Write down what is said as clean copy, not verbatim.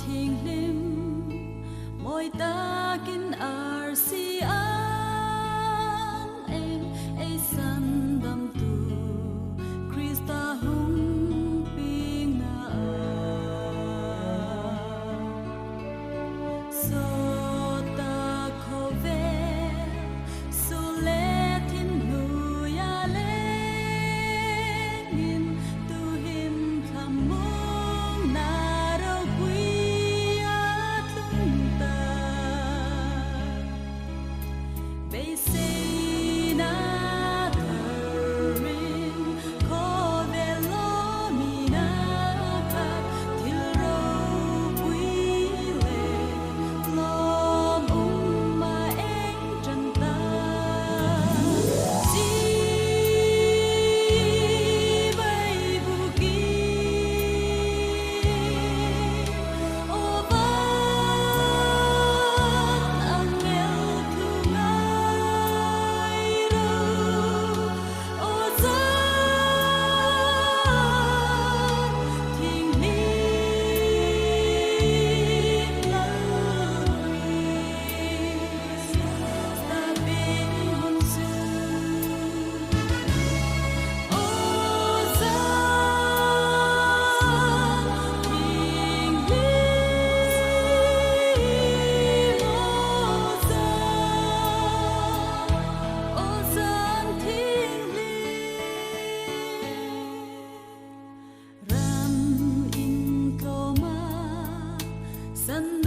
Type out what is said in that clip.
thiêng liêm mỗi ta kín ar si an em ấy san đam tu Christa hung ping na so ta khove su le thin nu ya le ngin tu him kham mong na rau quy a tung ta bay say na rin kho ve lo mi na ka thil rau quy le lo ma eng chan ta ji bay bu ki o ba ang el thu ngai ru o za thiêng liêng lâu ta bên hôn sư o za thiêng liêng o za thiêng liêng ram in câu ma sân